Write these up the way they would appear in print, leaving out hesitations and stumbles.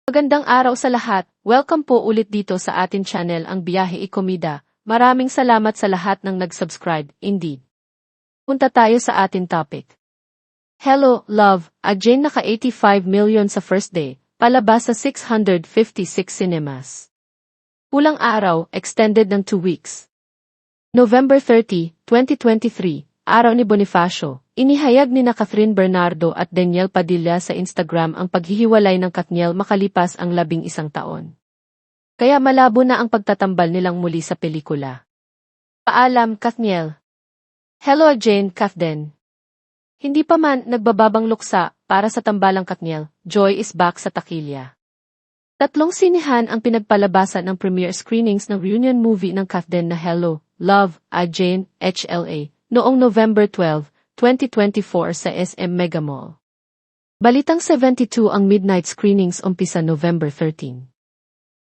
Magandang araw sa lahat. Welcome po ulit dito sa atin channel ang Biyahe Ikomida. Maraming salamat sa lahat ng nag-subscribe, indeed. Punta tayo sa atin topic. Hello, Love, Jane naka 85 million sa first day, palabas sa 656 cinemas. Pulang araw, extended ng 2 weeks. November 30, 2023, araw ni Bonifacio. Inihayag ni Catherine Bernardo at Daniel Padilla sa Instagram ang paghihiwalay ng Katniel makalipas ang 11 taon. Kaya malabo na ang pagtatambal nilang muli sa pelikula. Paalam, Katniel. Hello Jane, Kathden. Hindi pa man nagbababang luksa para sa tambalang Katniel, Joy is back sa takilya. 3 sinihan ang pinagpalabasan ng premiere screenings ng reunion movie ng Kathden na Hello, Love, Jane, HLA, noong November 12, 2024 sa SM Mega Mall. Balitang 72 ang midnight screenings umpisa November 13.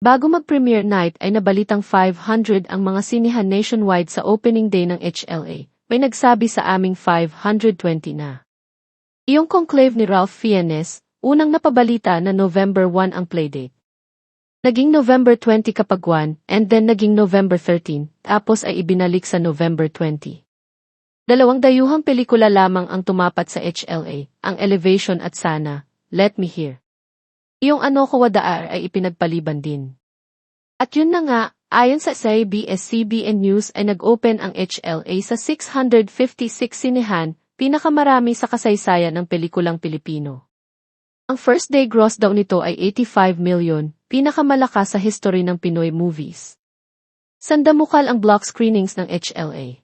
Bago mag-premiere night ay nabalitang 500 ang mga sinihan nationwide sa opening day ng HLA. May nagsabi sa aming 520 na. Iyong conclave ni Ralph Fiennes, unang napabalita na November 1 ang playdate. Naging November 20 kapag 1, and then naging November 13, tapos ay ibinalik sa November 20. 2 dayuhang pelikula lamang ang tumapat sa HLA, ang Elevation at Sana, Let Me Hear. Iyong Ano Ko Wadaar ay ipinagpaliban din. At yun na nga, ayon sa ABS-CBN News ay nag-open ang HLA sa 656 sinehan, pinakamarami sa kasaysayan ng pelikulang Pilipino. Ang first day gross daw nito ay 85 million, pinakamalakas sa history ng Pinoy movies. Sandamukal ang block screenings ng HLA.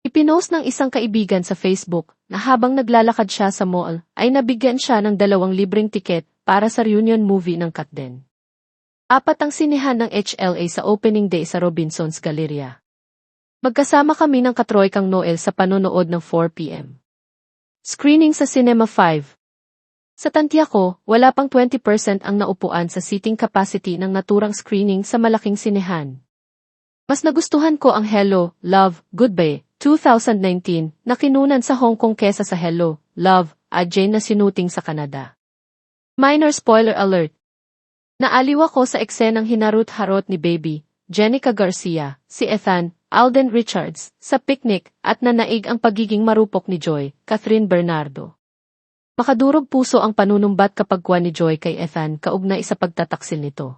Ipinost ng isang kaibigan sa Facebook na habang naglalakad siya sa mall, ay nabigyan siya ng 2 libreng tiket para sa reunion movie ng Katden. 4 ang sinihan ng HLA sa opening day sa Robinsons Galleria. Magkasama kami ng katroykang Noel sa panonood ng 4 p.m. Screening sa Cinema 5. Sa tantya ko, wala pang 20% ang naupuan sa seating capacity ng naturang screening sa malaking sinehan. Mas nagustuhan ko ang Hello, Love, Goodbye, 2019 na kinunan sa Hong Kong kesa sa Hello, Love, Jane na sinuting sa Canada. Minor spoiler alert. Naaliw ako sa eksenang hinarot-harot ni Baby, Jenica Garcia, si Ethan, Alden Richards, sa picnic at nanaig ang pagiging marupok ni Joy, Catherine Bernardo. Makadurog puso ang panunumbat kapag ni Joy kay Ethan kaugnay sa pagtataksil nito.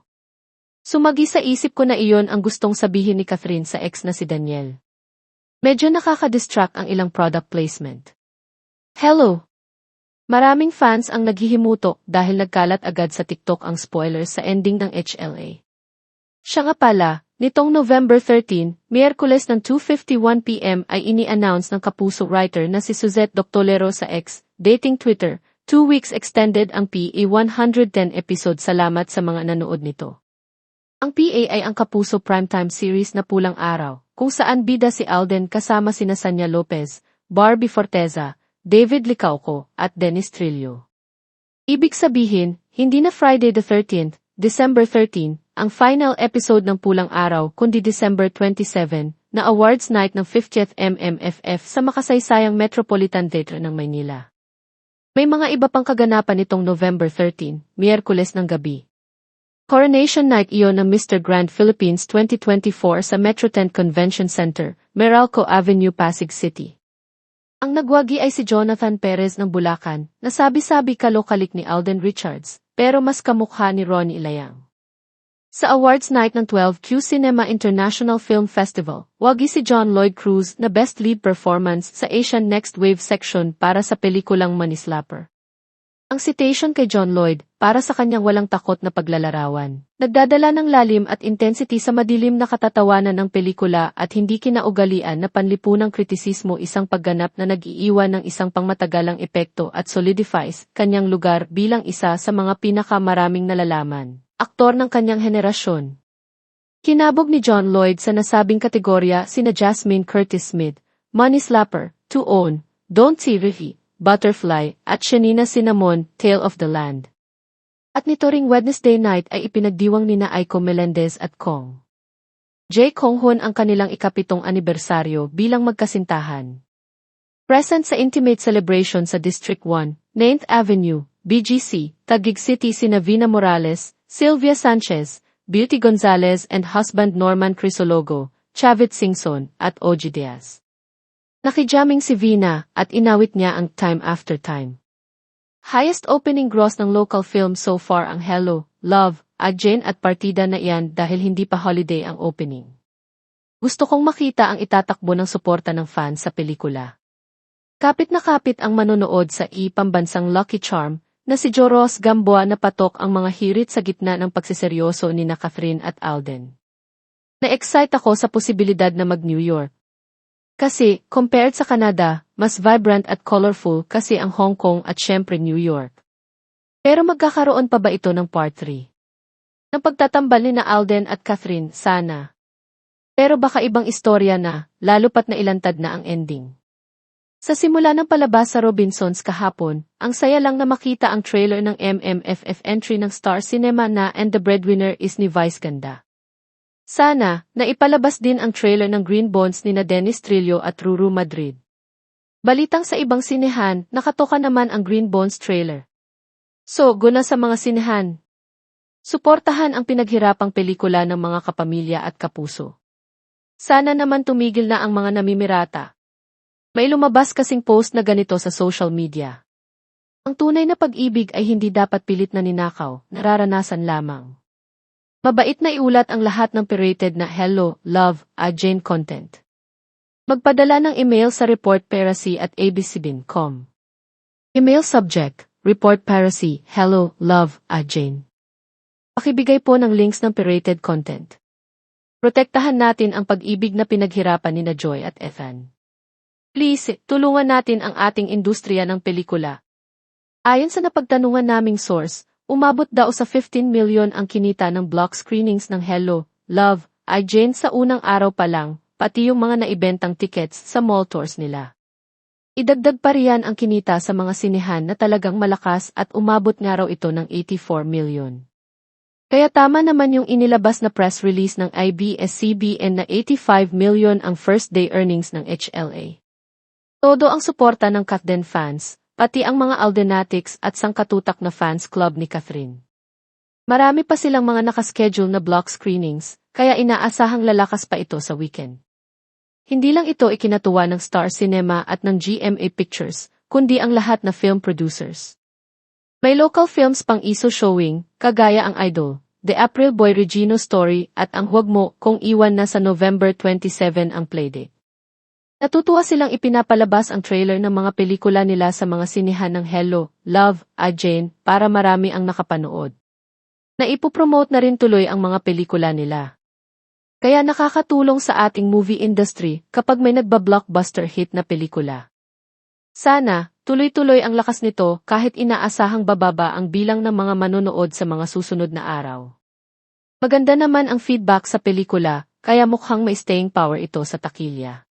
Sumagi sa isip ko na iyon ang gustong sabihin ni Catherine sa ex na si Daniel. Medyo nakaka-distract ang ilang product placement. Hello! Maraming fans ang naghihimutok dahil nagkalat agad sa TikTok ang spoilers sa ending ng HLA. Siya nga pala, nitong November 13, Miyerkules ng 2:51 p.m. ay ini-announce ng kapuso writer na si Suzette Doctolero sa X, dating Twitter, 2 weeks extended ang PA 110 episode. Salamat sa mga nanood nito. Ang PA ay ang kapuso primetime series na Pulang Araw, kung saan bida si Alden kasama sina Sanya Lopez, Barbie Forteza, David Licauco, at Dennis Trillo. Ibig sabihin, hindi na Friday the 13th, December 13, ang final episode ng Pulang Araw kundi December 27, na awards night ng 50th MMFF sa makasaysayang Metropolitan Theatre ng Maynila. May mga iba pang kaganapan nitong November 13, Miyerkules ng gabi. Coronation Night iyon ng Mr. Grand Philippines 2024 sa Metro 10 Convention Center, Meralco Avenue, Pasig City. Ang nagwagi ay si Jonathan Perez ng Bulacan, na sabi-sabi kalokalik ni Alden Richards, pero mas kamukha ni Ronnie Ilayang. Sa awards night ng 12Q Cinema International Film Festival, wagi si John Lloyd Cruz na Best Lead Performance sa Asian Next Wave section para sa pelikulang Manislapper. Ang citation kay John Lloyd, para sa kanyang walang takot na paglalarawan, nagdadala ng lalim at intensity sa madilim na katatawanan ng pelikula at hindi kinaugalian na panlipunang kritisismo, isang pagganap na nag-iiwan ng isang pangmatagalang epekto at solidifies kanyang lugar bilang isa sa mga pinakamaraming nalalaman, aktor ng kanyang henerasyon. Kinabog ni John Lloyd sa nasabing kategorya sina Jasmine Curtis Smith, Manislapper, To Own, Don't See Rihi, Butterfly, at Shanina Cinnamon, Tale of the Land. At nito ring Wednesday night ay ipinagdiwang nina Aiko Melendez at Kong J. Konghon ang kanilang ika-7 anibersaryo bilang magkasintahan. Present sa intimate celebration sa District 1, 9th Avenue, BGC, Taguig City sina Vina Morales, Sylvia Sanchez, Beauty Gonzalez and husband Norman Crisologo, Chavit Singson, at OG Diaz. Nakijaming si Vina at inawit niya ang Time After Time. Highest opening gross ng local film so far ang Hello, Love, Jane at Partida na iyan dahil hindi pa holiday ang opening. Gusto kong makita ang itatakbo ng suporta ng fans sa pelikula. Kapit na kapit ang manonood sa pambansang Lucky Charm na si Joros Gamboa na patok ang mga hirit sa gitna ng pagsiseryoso ni Catherine at Alden. Na-excite ako sa posibilidad na mag-New York. Kasi, compared sa Canada, mas vibrant at colorful kasi ang Hong Kong at syempre New York. Pero magkakaroon pa ba ito ng part 3? Ng pagtatambal ni Alden at Catherine, sana. Pero baka ibang istorya na, lalo pat na ilantad na ang ending. Sa simula ng palabas sa Robinsons kahapon, ang saya lang na makita ang trailer ng MMFF entry ng Star Cinema na And the Breadwinner is ni Vice Ganda. Sana, na ipalabas din ang trailer ng Green Bones ni na Dennis Trillo at Ruru Madrid. Balitang sa ibang sinehan, nakatoka naman ang Green Bones trailer. So, guna sa mga sinehan. Suportahan ang pinaghirapang pelikula ng mga kapamilya at kapuso. Sana naman tumigil na ang mga namimirata. May lumabas kasing post na ganito sa social media. Ang tunay na pag-ibig ay hindi dapat pilit na ninakaw, nararanasan lamang. Mabait na iulat ang lahat ng pirated na Hello, Love, Jane content. Magpadala ng email sa reportpiracy@abcbin.com. Email subject, reportpiracy, Hello, Love, Jane. Pakibigay po ng links ng pirated content. Protektahan natin ang pag-ibig na pinaghirapan ni na Joy at Ethan. Please, tulungan natin ang ating industriya ng pelikula. Ayon sa napagtanungan naming source, umabot daw sa 15 million ang kinita ng block screenings ng Hello, Love, Jane sa unang araw pa lang, pati yung mga naibentang tickets sa mall tours nila. Idagdag pa riyan ang kinita sa mga sinehan na talagang malakas at umabot nga raw ito ng 84 million. Kaya tama naman yung inilabas na press release ng ABS-CBN na 85 million ang first day earnings ng HLA. Todo ang suporta ng Catden fans, pati ang mga Aldenatics at sangkatutak na fans club ni Catherine. Marami pa silang mga nakaschedule na block screenings, kaya inaasahang lalakas pa ito sa weekend. Hindi lang ito ikinatuwa ng Star Cinema at ng GMA Pictures, kundi ang lahat na film producers. May local films pang iso showing, kagaya ang Idol, The April Boy Regino Story at ang Huwag Mo Kong Iwan na sa November 27 ang playdate. Natutuwa silang ipinapalabas ang trailer ng mga pelikula nila sa mga sinehan ng Hello, Love, Jane para marami ang nakapanood. Naipopromote na rin tuloy ang mga pelikula nila. Kaya nakakatulong sa ating movie industry kapag may nagba-blockbuster hit na pelikula. Sana, tuloy-tuloy ang lakas nito kahit inaasahang bababa ang bilang ng mga manonood sa mga susunod na araw. Maganda naman ang feedback sa pelikula, kaya mukhang may staying power ito sa takilya.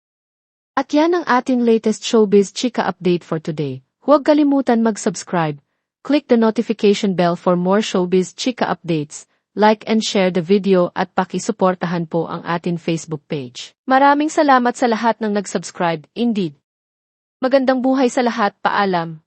At yan ang ating latest showbiz chika update for today. Huwag kalimutan mag-subscribe, click the notification bell for more showbiz chika updates, like and share the video at pakisuportahan po ang ating Facebook page. Maraming salamat sa lahat ng nag-subscribe, indeed. Magandang buhay sa lahat, paalam.